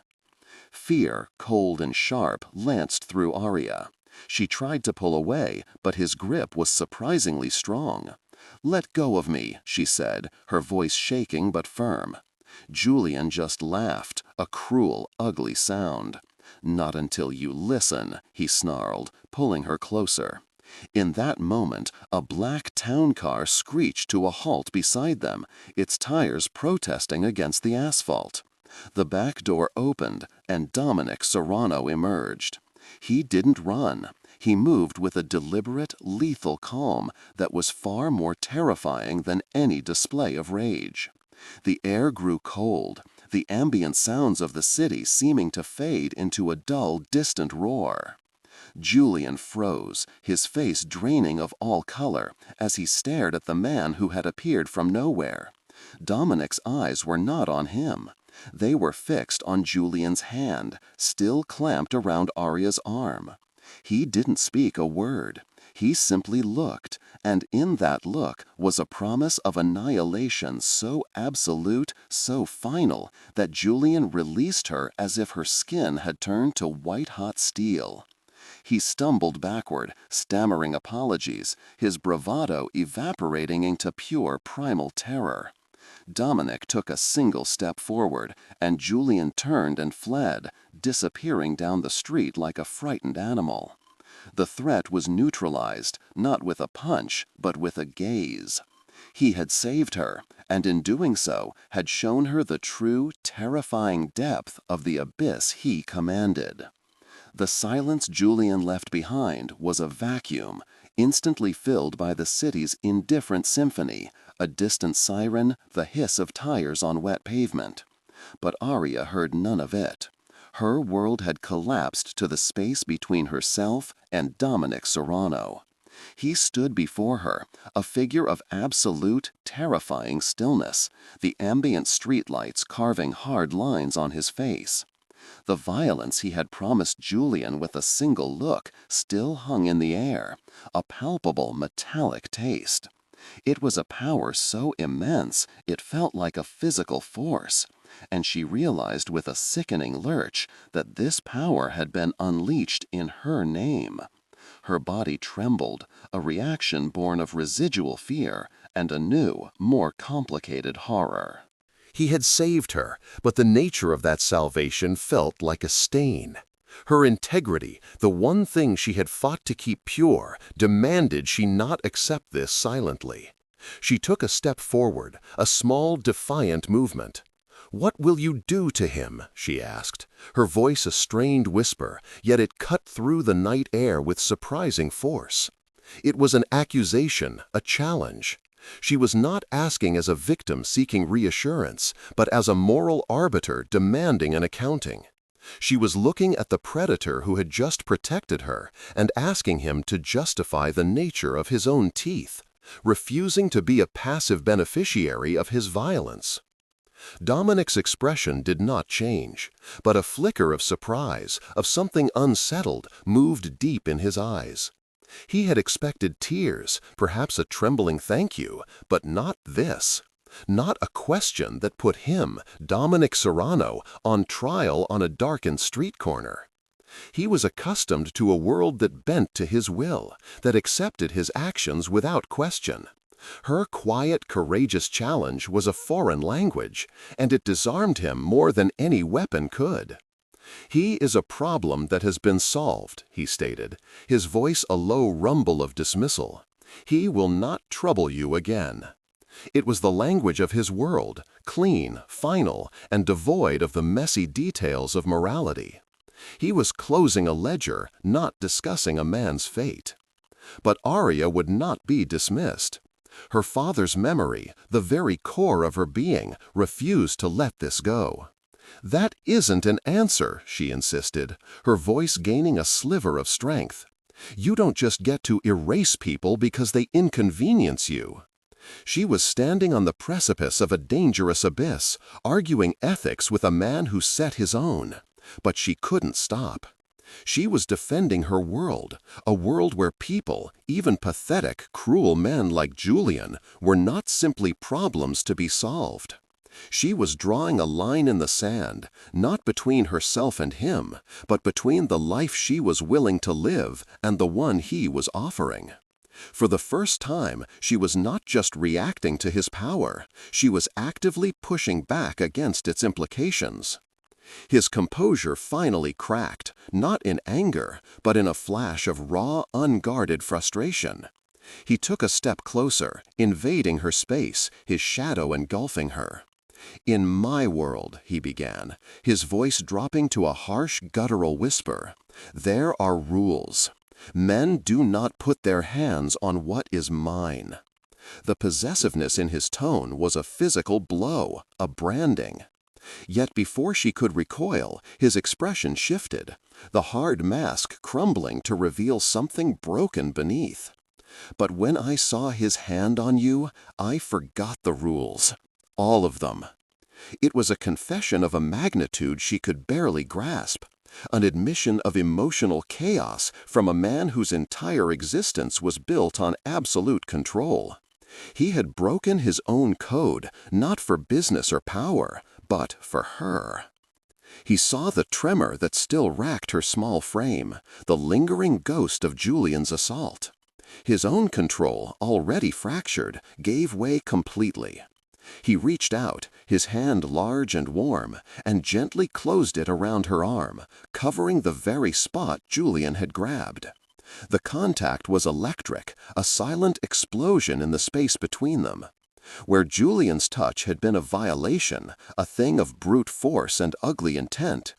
Fear, cold and sharp, lanced through Arya. She tried to pull away, but his grip was surprisingly strong. "Let go of me," she said, her voice shaking but firm. Julian just laughed, a cruel, ugly sound. "Not until you listen," he snarled, pulling her closer. In that moment, a black town car screeched to a halt beside them, its tires protesting against the asphalt. The back door opened, and Dominic Serrano emerged. He didn't run. He moved with a deliberate, lethal calm that was far more terrifying than any display of rage. The air grew cold, the ambient sounds of the city seeming to fade into a dull, distant roar. Julian froze, his face draining of all color, as he stared at the man who had appeared from nowhere. Dominic's eyes were not on him. They were fixed on Julian's hand, still clamped around Arya's arm. He didn't speak a word. He simply looked, and in that look was a promise of annihilation so absolute, so final, that Julian released her as if her skin had turned to white-hot steel. He stumbled backward, stammering apologies, his bravado evaporating into pure primal terror. Dominic took a single step forward, and Julian turned and fled, disappearing down the street like a frightened animal. The threat was neutralized, not with a punch, but with a gaze. He had saved her, and in doing so, had shown her the true, terrifying depth of the abyss he commanded. The silence Julian left behind was a vacuum, instantly filled by the city's indifferent symphony, a distant siren, the hiss of tires on wet pavement. But Arya heard none of it. Her world had collapsed to the space between herself and Dominic Serrano. He stood before her, a figure of absolute, terrifying stillness, the ambient streetlights carving hard lines on his face. The violence he had promised Julian with a single look still hung in the air, a palpable metallic taste. It was a power so immense it felt like a physical force, and she realized with a sickening lurch that this power had been unleashed in her name. Her body trembled, a reaction born of residual fear and a new, more complicated horror. He had saved her, but the nature of that salvation felt like a stain. Her integrity, the one thing she had fought to keep pure, demanded she not accept this silently. She took a step forward, a small, defiant movement. "What will you do to him?" she asked, her voice a strained whisper, yet it cut through the night air with surprising force. It was an accusation, a challenge. She was not asking as a victim seeking reassurance, but as a moral arbiter demanding an accounting. She was looking at the predator who had just protected her and asking him to justify the nature of his own teeth, refusing to be a passive beneficiary of his violence. Dominic's expression did not change, but a flicker of surprise, of something unsettled, moved deep in his eyes. He had expected tears, perhaps a trembling thank you, but not this. Not a question that put him, Dominic Serrano, on trial on a darkened street corner. He was accustomed to a world that bent to his will, that accepted his actions without question. Her quiet, courageous challenge was a foreign language, and it disarmed him more than any weapon could. "He is a problem that has been solved," he stated, his voice a low rumble of dismissal. "He will not trouble you again." It was the language of his world, clean, final, and devoid of the messy details of morality. He was closing a ledger, not discussing a man's fate. But Arya would not be dismissed. Her father's memory, the very core of her being, refused to let this go. "That isn't an answer," she insisted, her voice gaining a sliver of strength. "You don't just get to erase people because they inconvenience you." She was standing on the precipice of a dangerous abyss, arguing ethics with a man who set his own. But she couldn't stop. She was defending her world, a world where people, even pathetic, cruel men like Julian, were not simply problems to be solved. She was drawing a line in the sand, not between herself and him, but between the life she was willing to live and the one he was offering. For the first time, she was not just reacting to his power, she was actively pushing back against its implications. His composure finally cracked, not in anger, but in a flash of raw, unguarded frustration. He took a step closer, invading her space, his shadow engulfing her. "In my world," he began, his voice dropping to a harsh, guttural whisper, "there are rules. Men do not put their hands on what is mine." The possessiveness in his tone was a physical blow, a branding. Yet before she could recoil, his expression shifted, the hard mask crumbling to reveal something broken beneath. "But when I saw his hand on you, I forgot the rules. All of them." It was a confession of a magnitude she could barely grasp. An admission of emotional chaos from a man whose entire existence was built on absolute control. He had broken his own code, not for business or power, but for her. He saw the tremor that still racked her small frame, the lingering ghost of Julian's assault. His own control, already fractured, gave way completely. He reached out, his hand large and warm, and gently closed it around her arm, covering the very spot Julian had grabbed. The contact was electric, a silent explosion in the space between them. Where Julian's touch had been a violation, a thing of brute force and ugly intent,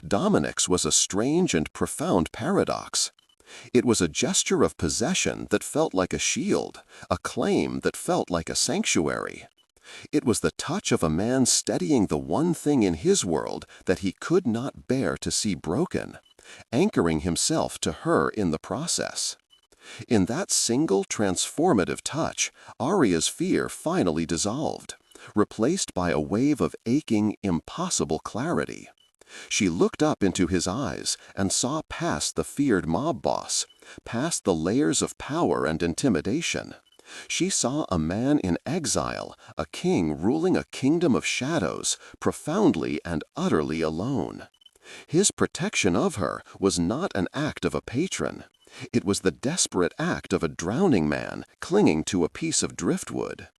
Dominic's was a strange and profound paradox. It was a gesture of possession that felt like a shield, a claim that felt like a sanctuary. It was the touch of a man steadying the one thing in his world that he could not bear to see broken, anchoring himself to her in the process. In that single transformative touch, Arya's fear finally dissolved, replaced by a wave of aching, impossible clarity. She looked up into his eyes and saw past the feared mob boss, past the layers of power and intimidation. She saw a man in exile, a king ruling a kingdom of shadows, profoundly and utterly alone. His protection of her was not an act of a patron. It was the desperate act of a drowning man clinging to a piece of driftwood.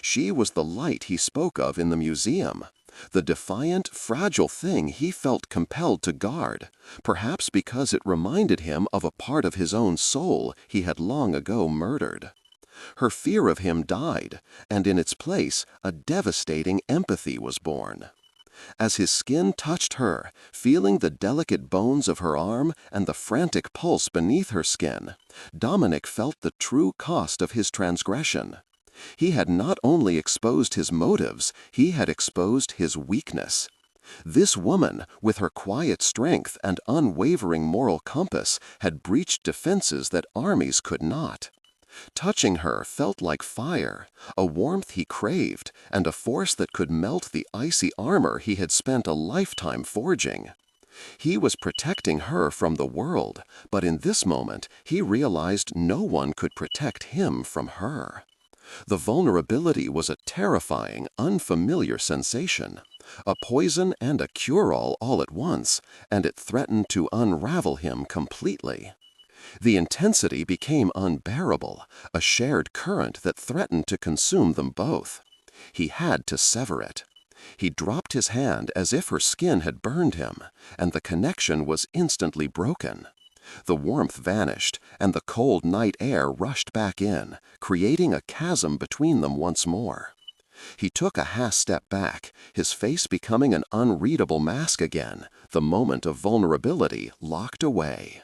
She was the light he spoke of in the museum, the defiant, fragile thing he felt compelled to guard, perhaps because it reminded him of a part of his own soul he had long ago murdered. Her fear of him died, and in its place a devastating empathy was born. As his skin touched her, feeling the delicate bones of her arm and the frantic pulse beneath her skin, Dominic felt the true cost of his transgression. He had not only exposed his motives, he had exposed his weakness. This woman, with her quiet strength and unwavering moral compass, had breached defenses that armies could not. Touching her felt like fire, a warmth he craved, and a force that could melt the icy armor he had spent a lifetime forging. He was protecting her from the world, but in this moment he realized no one could protect him from her. The vulnerability was a terrifying, unfamiliar sensation, a poison and a cure-all all at once, and it threatened to unravel him completely. The intensity became unbearable, a shared current that threatened to consume them both. He had to sever it. He dropped his hand as if her skin had burned him, and the connection was instantly broken. The warmth vanished, and the cold night air rushed back in, creating a chasm between them once more. He took a half-step back, his face becoming an unreadable mask again, the moment of vulnerability locked away.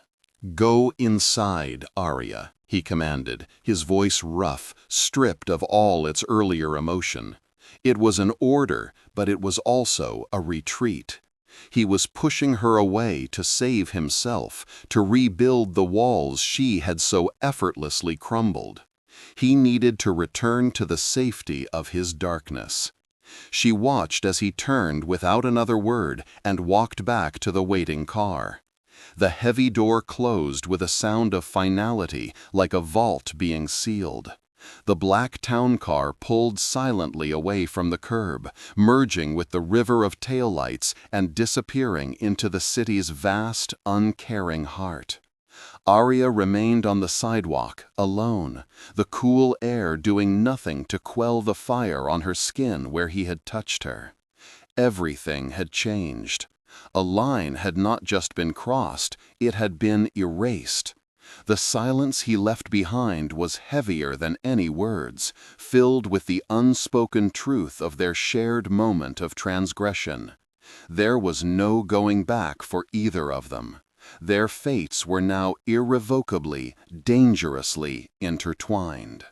"Go inside, Arya," he commanded, his voice rough, stripped of all its earlier emotion. It was an order, but it was also a retreat. He was pushing her away to save himself, to rebuild the walls she had so effortlessly crumbled. He needed to return to the safety of his darkness. She watched as he turned without another word and walked back to the waiting car. The heavy door closed with a sound of finality, like a vault being sealed. The black town car pulled silently away from the curb, merging with the river of taillights and disappearing into the city's vast, uncaring heart. Arya remained on the sidewalk, alone, the cool air doing nothing to quell the fire on her skin where he had touched her. Everything had changed. A line had not just been crossed, it had been erased. The silence he left behind was heavier than any words, filled with the unspoken truth of their shared moment of transgression. There was no going back for either of them. Their fates were now irrevocably, dangerously intertwined.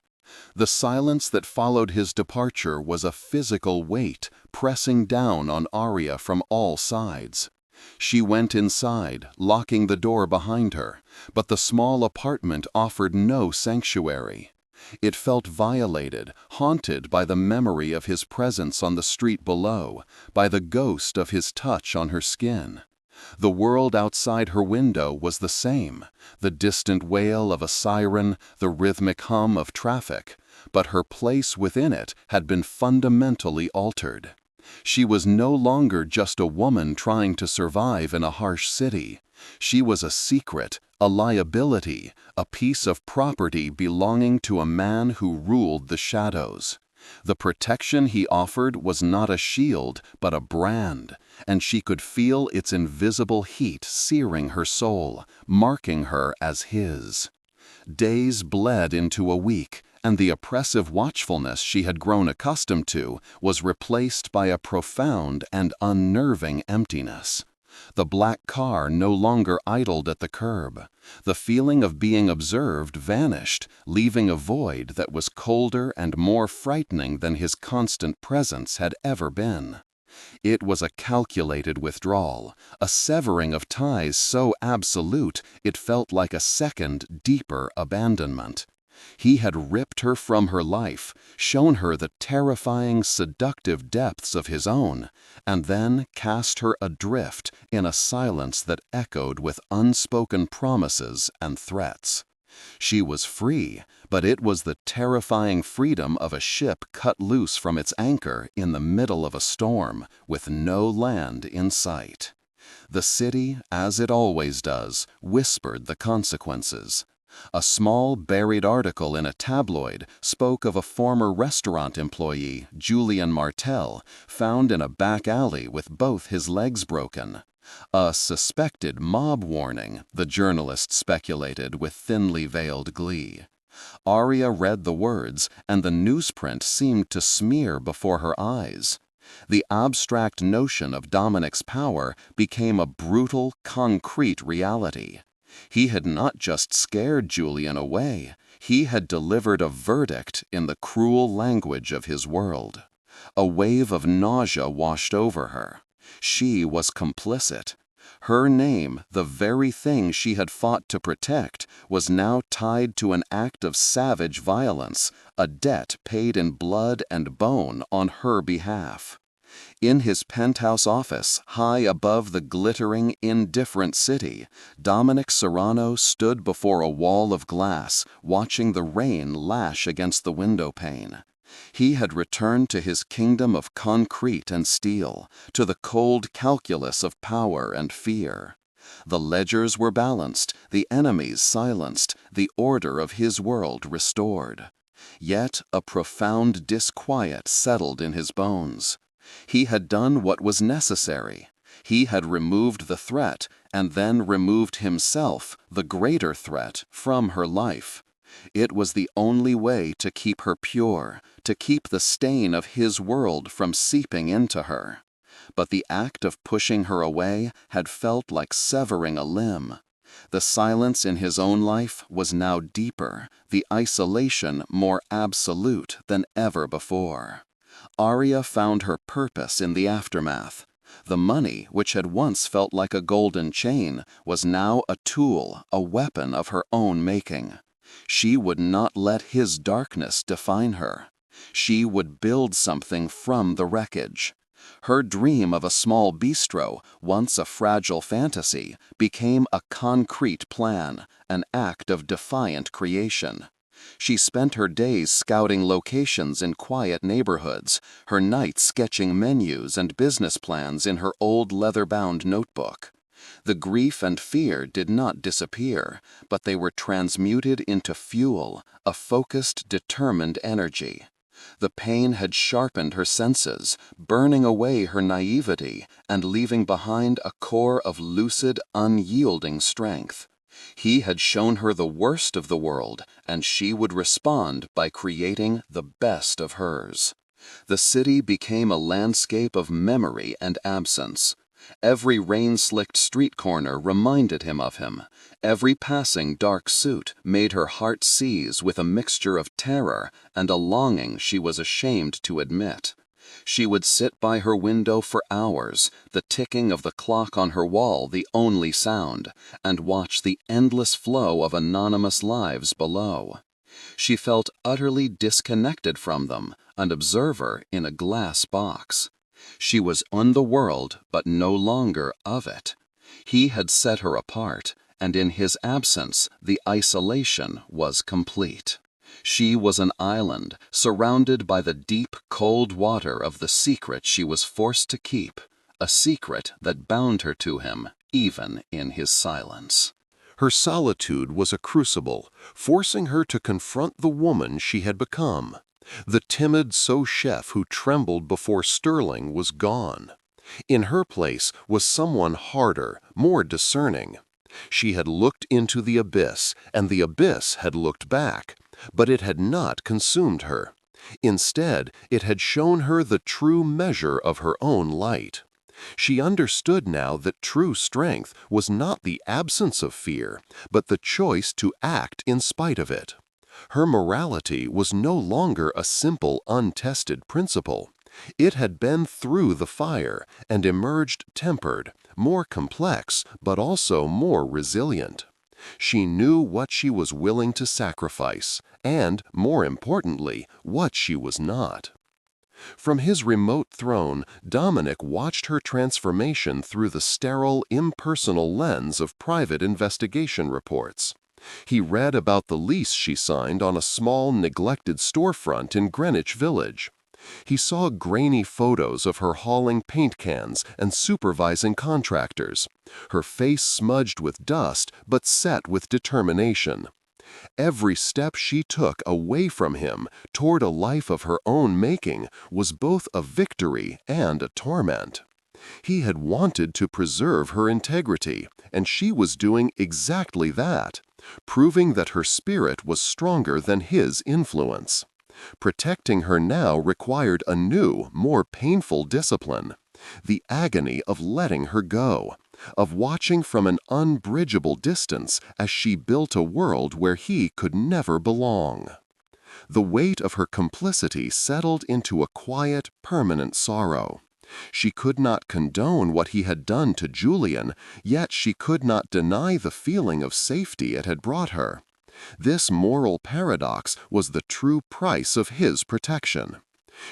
The silence that followed his departure was a physical weight pressing down on Arya from all sides. She went inside, locking the door behind her, but the small apartment offered no sanctuary. It felt violated, haunted by the memory of his presence on the street below, by the ghost of his touch on her skin. The world outside her window was the same, the distant wail of a siren, the rhythmic hum of traffic, but her place within it had been fundamentally altered. She was no longer just a woman trying to survive in a harsh city. She was a secret, a liability, a piece of property belonging to a man who ruled the shadows. The protection he offered was not a shield, but a brand, and she could feel its invisible heat searing her soul, marking her as his. Days bled into a week, and the oppressive watchfulness she had grown accustomed to was replaced by a profound and unnerving emptiness. The black car no longer idled at the curb. The feeling of being observed vanished, leaving a void that was colder and more frightening than his constant presence had ever been. It was a calculated withdrawal, a severing of ties so absolute it felt like a second, deeper abandonment. He had ripped her from her life, shown her the terrifying, seductive depths of his own, and then cast her adrift in a silence that echoed with unspoken promises and threats. She was free, but it was the terrifying freedom of a ship cut loose from its anchor in the middle of a storm, with no land in sight. The city, as it always does, whispered the consequences. A small buried article in a tabloid spoke of a former restaurant employee, Julian Martel, found in a back alley with both his legs broken. A suspected mob warning, the journalist speculated with thinly veiled glee. Arya read the words, and the newsprint seemed to smear before her eyes. The abstract notion of Dominic's power became a brutal, concrete reality. He had not just scared Julian away, he had delivered a verdict in the cruel language of his world. A wave of nausea washed over her. She was complicit. Her name, the very thing she had fought to protect, was now tied to an act of savage violence, a debt paid in blood and bone on her behalf. In his penthouse office, high above the glittering, indifferent city, Dominic Serrano stood before a wall of glass, watching the rain lash against the window pane. He had returned to his kingdom of concrete and steel, to the cold calculus of power and fear. The ledgers were balanced, the enemies silenced, the order of his world restored. Yet a profound disquiet settled in his bones. He had done what was necessary. He had removed the threat, and then removed himself, the greater threat, from her life. It was the only way to keep her pure, to keep the stain of his world from seeping into her. But the act of pushing her away had felt like severing a limb. The silence in his own life was now deeper, the isolation more absolute than ever before. Arya found her purpose in the aftermath. The money, which had once felt like a golden chain, was now a tool, a weapon of her own making. She would not let his darkness define her. She would build something from the wreckage. Her dream of a small bistro, once a fragile fantasy, became a concrete plan, an act of defiant creation. She spent her days scouting locations in quiet neighborhoods, her nights sketching menus and business plans in her old leather-bound notebook. The grief and fear did not disappear, but they were transmuted into fuel, a focused, determined energy. The pain had sharpened her senses, burning away her naivety and leaving behind a core of lucid, unyielding strength. He had shown her the worst of the world, and she would respond by creating the best of hers. The city became a landscape of memory and absence. Every rain-slicked street corner reminded him of him. Every passing dark suit made her heart seize with a mixture of terror and a longing she was ashamed to admit. She would sit by her window for hours, the ticking of the clock on her wall the only sound, and watch the endless flow of anonymous lives below. She felt utterly disconnected from them, an observer in a glass box. She was on the world, but no longer of it. He had set her apart, and in his absence, the isolation was complete. She was an island, surrounded by the deep, cold water of the secret she was forced to keep, a secret that bound her to him, even in his silence. Her solitude was a crucible, forcing her to confront the woman she had become. The timid sous-chef who trembled before Sterling was gone. In her place was someone harder, more discerning. She had looked into the abyss, and the abyss had looked back, but it had not consumed her. Instead, it had shown her the true measure of her own light. She understood now that true strength was not the absence of fear, but the choice to act in spite of it. Her morality was no longer a simple, untested principle. It had been through the fire and emerged tempered, more complex, but also more resilient. She knew what she was willing to sacrifice, and, more importantly, what she was not. From his remote throne, Dominic watched her transformation through the sterile, impersonal lens of private investigation reports. He read about the lease she signed on a small, neglected storefront in Greenwich Village. He saw grainy photos of her hauling paint cans and supervising contractors, her face smudged with dust but set with determination. Every step she took away from him toward a life of her own making was both a victory and a torment. He had wanted to preserve her integrity, and she was doing exactly that, proving that her spirit was stronger than his influence. Protecting her now required a new, more painful discipline, the agony of letting her go, of watching from an unbridgeable distance as she built a world where he could never belong. The weight of her complicity settled into a quiet, permanent sorrow. She could not condone what he had done to Julian, yet she could not deny the feeling of safety it had brought her. This moral paradox was the true price of his protection.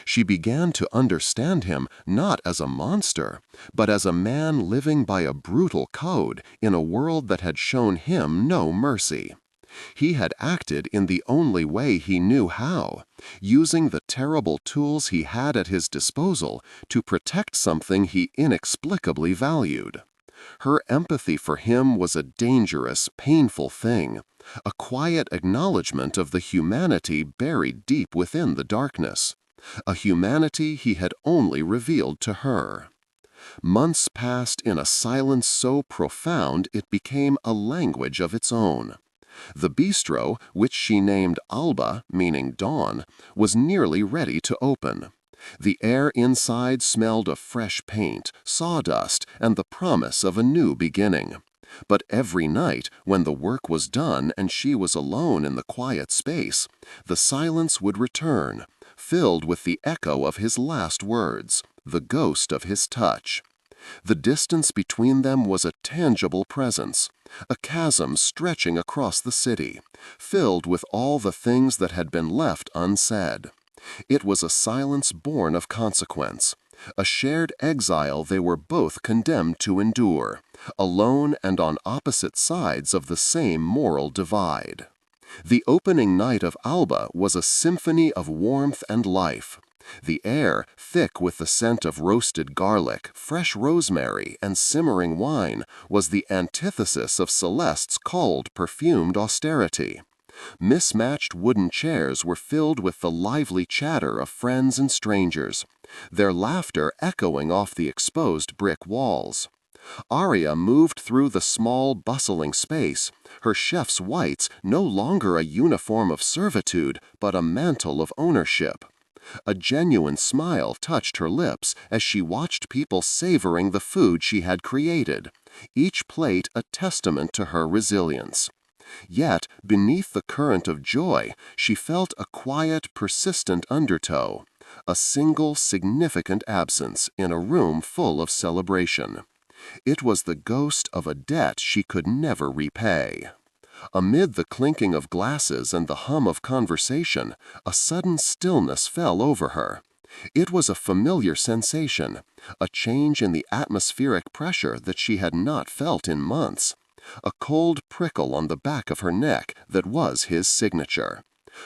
She began to understand him not as a monster, but as a man living by a brutal code in a world that had shown him no mercy. He had acted in the only way he knew how, using the terrible tools he had at his disposal to protect something he inexplicably valued. Her empathy for him was a dangerous, painful thing, a quiet acknowledgement of the humanity buried deep within the darkness, a humanity he had only revealed to her. Months passed in a silence so profound it became a language of its own. The bistro, which she named Alba, meaning dawn, was nearly ready to open. The air inside smelled of fresh paint, sawdust, and the promise of a new beginning. But every night, when the work was done and she was alone in the quiet space, the silence would return, filled with the echo of his last words, the ghost of his touch. The distance between them was a tangible presence, a chasm stretching across the city, filled with all the things that had been left unsaid. It was a silence born of consequence, a shared exile they were both condemned to endure, alone and on opposite sides of the same moral divide. The opening night of Alba was a symphony of warmth and life. The air, thick with the scent of roasted garlic, fresh rosemary, and simmering wine, was the antithesis of Celeste's cold, perfumed austerity. Mismatched wooden chairs were filled with the lively chatter of friends and strangers, their laughter echoing off the exposed brick walls. Arya moved through the small, bustling space, her chef's whites no longer a uniform of servitude, but a mantle of ownership. A genuine smile touched her lips as she watched people savoring the food she had created, each plate a testament to her resilience. Yet, beneath the current of joy, she felt a quiet, persistent undertow, a single significant absence in a room full of celebration. It was the ghost of a debt she could never repay. Amid the clinking of glasses and the hum of conversation, a sudden stillness fell over her. It was a familiar sensation, a change in the atmospheric pressure that she had not felt in months, a cold prickle on the back of her neck that was his signature.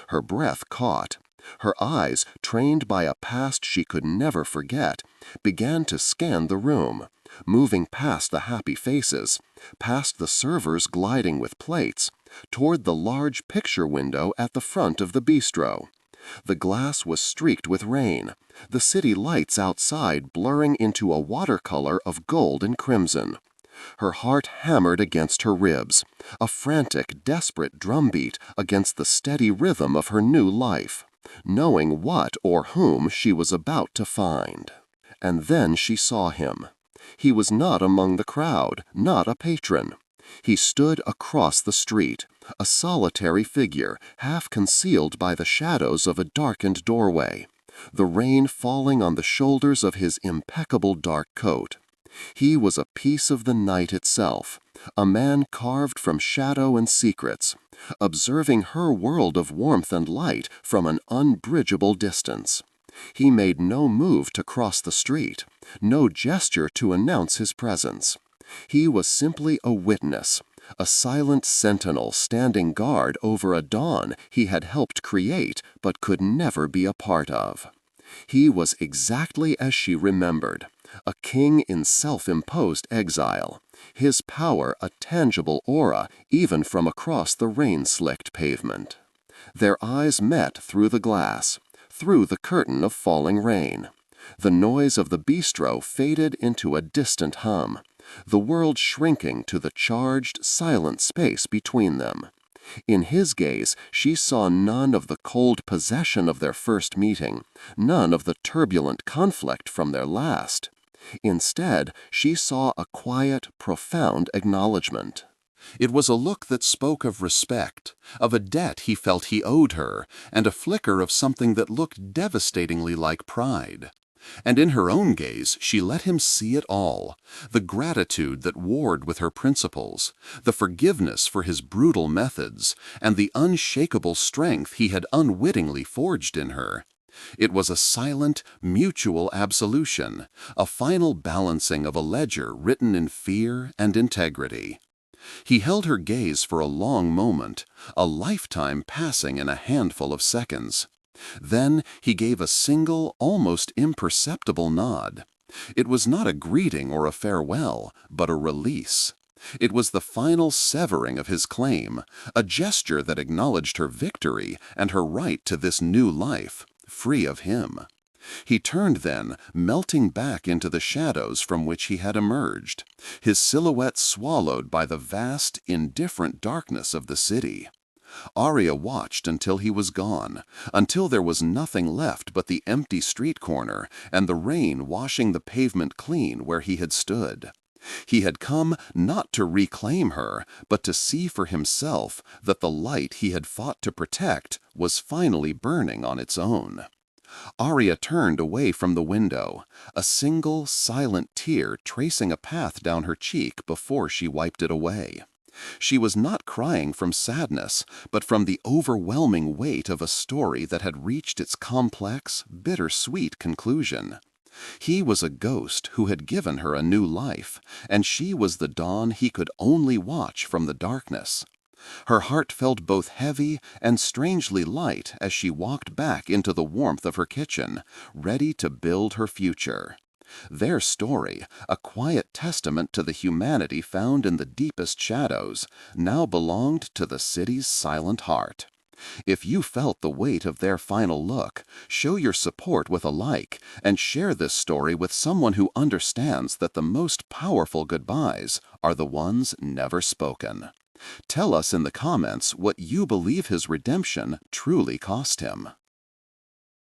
Her breath caught. Her eyes, trained by a past she could never forget, began to scan the room, moving past the happy faces, past the servers gliding with plates, toward the large picture window at the front of the bistro. The glass was streaked with rain, the city lights outside blurring into a watercolor of gold and crimson. Her heart hammered against her ribs, a frantic, desperate drumbeat against the steady rhythm of her new life, knowing what or whom she was about to find. And then she saw him. He was not among the crowd, not a patron. He stood across the street, a solitary figure, half concealed by the shadows of a darkened doorway, the rain falling on the shoulders of his impeccable dark coat. He was a piece of the night itself, a man carved from shadow and secrets, observing her world of warmth and light from an unbridgeable distance. He made no move to cross the street, no gesture to announce his presence. He was simply a witness, a silent sentinel standing guard over a dawn he had helped create but could never be a part of. He was exactly as she remembered, a king in self-imposed exile, his power a tangible aura even from across the rain-slicked pavement. Their eyes met through the glass, through the curtain of falling rain. The noise of the bistro faded into a distant hum, the world shrinking to the charged, silent space between them. In his gaze, she saw none of the cold possession of their first meeting, none of the turbulent conflict from their last. Instead, she saw a quiet, profound acknowledgement. It was a look that spoke of respect, of a debt he felt he owed her, and a flicker of something that looked devastatingly like pride. And in her own gaze she let him see it all, the gratitude that warred with her principles, the forgiveness for his brutal methods, and the unshakable strength he had unwittingly forged in her. It was a silent, mutual absolution, a final balancing of a ledger written in fear and integrity. He held her gaze for a long moment, a lifetime passing in a handful of seconds. Then he gave a single, almost imperceptible nod. It was not a greeting or a farewell, but a release. It was the final severing of his claim, a gesture that acknowledged her victory and her right to this new life, free of him. He turned then, melting back into the shadows from which he had emerged, his silhouette swallowed by the vast, indifferent darkness of the city. Arya watched until he was gone, until there was nothing left but the empty street corner and the rain washing the pavement clean where he had stood. He had come not to reclaim her, but to see for himself that the light he had fought to protect was finally burning on its own. Arya turned away from the window, a single silent tear tracing a path down her cheek before she wiped it away. She was not crying from sadness, but from the overwhelming weight of a story that had reached its complex, bittersweet conclusion. He was a ghost who had given her a new life, and she was the dawn he could only watch from the darkness. Her heart felt both heavy and strangely light as she walked back into the warmth of her kitchen, ready to build her future. Their story, a quiet testament to the humanity found in the deepest shadows, now belonged to the city's silent heart. If you felt the weight of their final look, show your support with a like and share this story with someone who understands that the most powerful goodbyes are the ones never spoken. Tell us in the comments what you believe his redemption truly cost him.